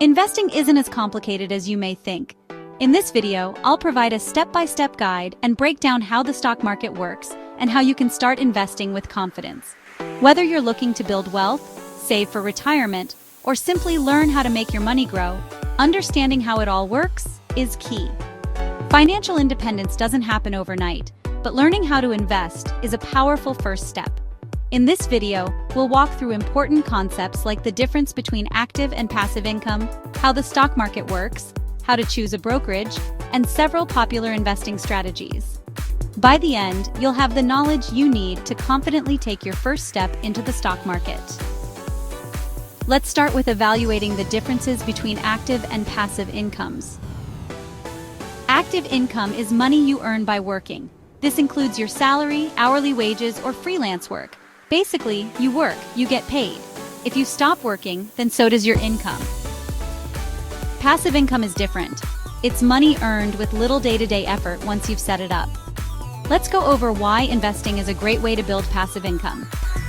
Investing isn't as complicated as you may think. In this video, I'll provide a step-by-step guide and break down how the stock market works and how you can start investing with confidence. Whether you're looking to build wealth, save for retirement, or simply learn how to make your money grow, understanding how it all works is key. Financial independence doesn't happen overnight, but learning how to invest is a powerful first step. In this video, we'll walk through important concepts like the difference between active and passive income, how the stock market works, how to choose a brokerage, and several popular investing strategies. By the end, you'll have the knowledge you need to confidently take your first step into the stock market. Let's start with evaluating the differences between active and passive incomes. Active income is money you earn by working. This includes your salary, hourly wages, or freelance work. Basically, you work, you get paid. If you stop working, then so does your income. Passive income is different. It's money earned with little day-to-day effort once you've set it up. Let's go over why investing is a great way to build passive income.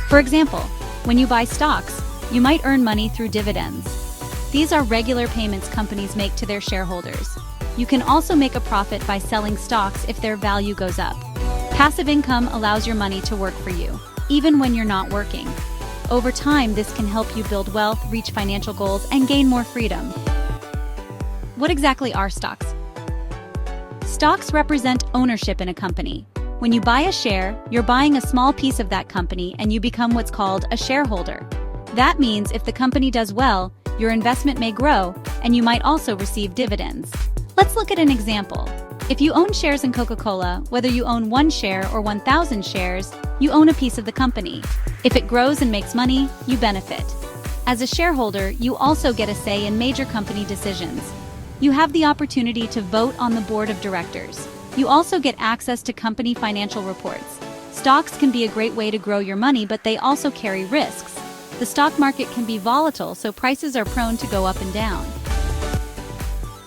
For example, when you buy stocks, you might earn money through dividends. These are regular payments companies make to their shareholders. You can also make a profit by selling stocks if their value goes up. Passive income allows your money to work for you, even when you're not working. Over time, this can help you build wealth, reach financial goals, and gain more freedom. What exactly are stocks? Stocks represent ownership in a company. When you buy a share, you're buying a small piece of that company and you become what's called a shareholder. That means if the company does well, your investment may grow, and you might also receive dividends. Let's look at an example. If you own shares in Coca-Cola, whether you own 1 share or 1,000 shares, you own a piece of the company. If it grows and makes money, you benefit. As a shareholder, you also get a say in major company decisions. You have the opportunity to vote on the board of directors. You also get access to company financial reports. Stocks can be a great way to grow your money, but they also carry risks. The stock market can be volatile, so prices are prone to go up and down.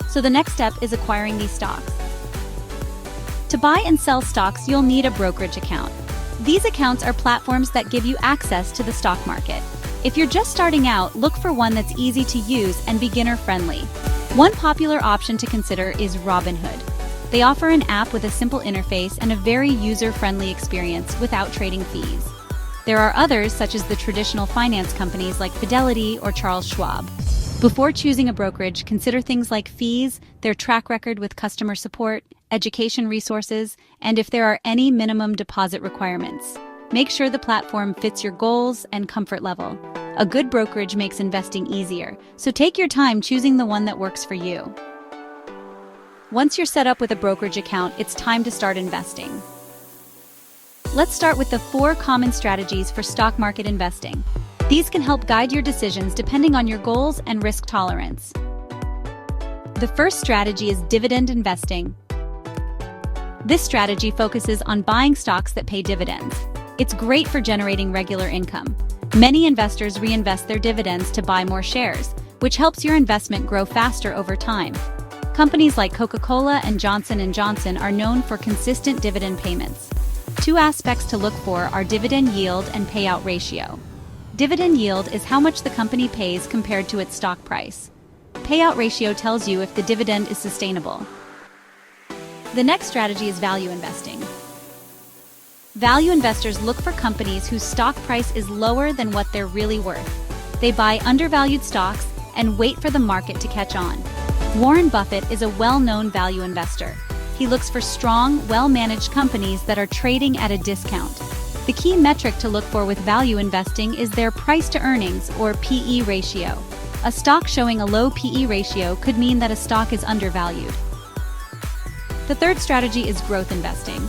So the next step is acquiring these stocks. To buy and sell stocks, you'll need a brokerage account. These accounts are platforms that give you access to the stock market. If you're just starting out, look for one that's easy to use and beginner-friendly. One popular option to consider is Robinhood. They offer an app with a simple interface and a very user-friendly experience without trading fees. There are others, such as the traditional finance companies like Fidelity or Charles Schwab. Before choosing a brokerage, consider things like fees, their track record with customer support, education resources, and if there are any minimum deposit requirements. Make sure the platform fits your goals and comfort level. A good brokerage makes investing easier, so take your time choosing the one that works for you. Once you're set up with a brokerage account, it's time to start investing. Let's start with the 4 common strategies for stock market investing. These can help guide your decisions depending on your goals and risk tolerance. The first strategy is dividend investing. This strategy focuses on buying stocks that pay dividends. It's great for generating regular income. Many investors reinvest their dividends to buy more shares, which helps your investment grow faster over time. Companies like Coca-Cola and Johnson & Johnson are known for consistent dividend payments. 2 aspects to look for are dividend yield and payout ratio. Dividend yield is how much the company pays compared to its stock price. Payout ratio tells you if the dividend is sustainable. The next strategy is value investing. Value investors look for companies whose stock price is lower than what they're really worth. They buy undervalued stocks and wait for the market to catch on. Warren Buffett is a well-known value investor. He looks for strong, well-managed companies that are trading at a discount. The key metric to look for with value investing is their price-to-earnings, or PE ratio. A stock showing a low PE ratio could mean that a stock is undervalued. The third strategy is growth investing.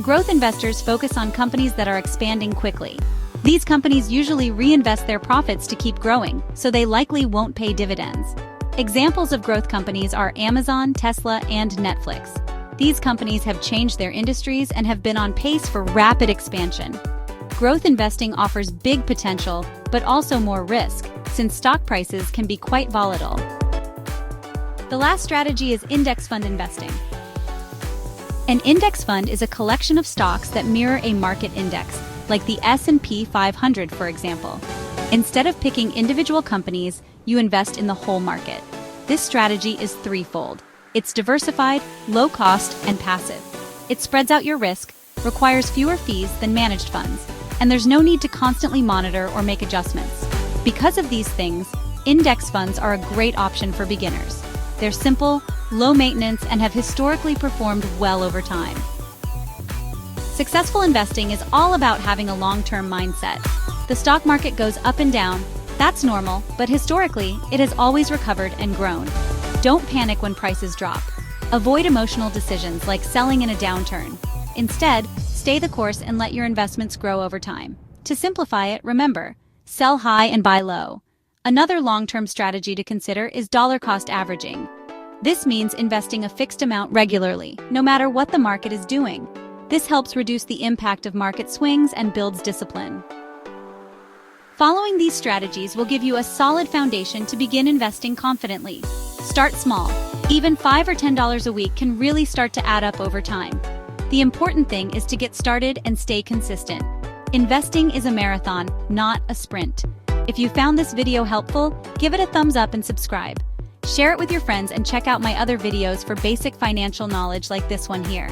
Growth investors focus on companies that are expanding quickly. These companies usually reinvest their profits to keep growing, so they likely won't pay dividends. Examples of growth companies are Amazon, Tesla, and Netflix. These companies have changed their industries and have been on pace for rapid expansion. Growth investing offers big potential, but also more risk, since stock prices can be quite volatile. The last strategy is index fund investing. An index fund is a collection of stocks that mirror a market index, like the S&P 500, for example. Instead of picking individual companies, you invest in the whole market. This strategy is threefold. It's diversified, low cost, and passive. It spreads out your risk, requires fewer fees than managed funds, and there's no need to constantly monitor or make adjustments. Because of these things, index funds are a great option for beginners. They're simple, low maintenance, and have historically performed well over time. Successful investing is all about having a long-term mindset. The stock market goes up and down. That's normal, but historically, it has always recovered and grown. Don't panic when prices drop. Avoid emotional decisions like selling in a downturn. Instead, stay the course and let your investments grow over time. To simplify it, remember, sell high and buy low. Another long-term strategy to consider is dollar cost averaging. This means investing a fixed amount regularly, no matter what the market is doing. This helps reduce the impact of market swings and builds discipline. Following these strategies will give you a solid foundation to begin investing confidently. Start small. Even $5 or $10 a week can really start to add up over time. The important thing is to get started and stay consistent. Investing is a marathon, not a sprint. If you found this video helpful, give it a thumbs up and subscribe. Share it with your friends and check out my other videos for basic financial knowledge like this one here.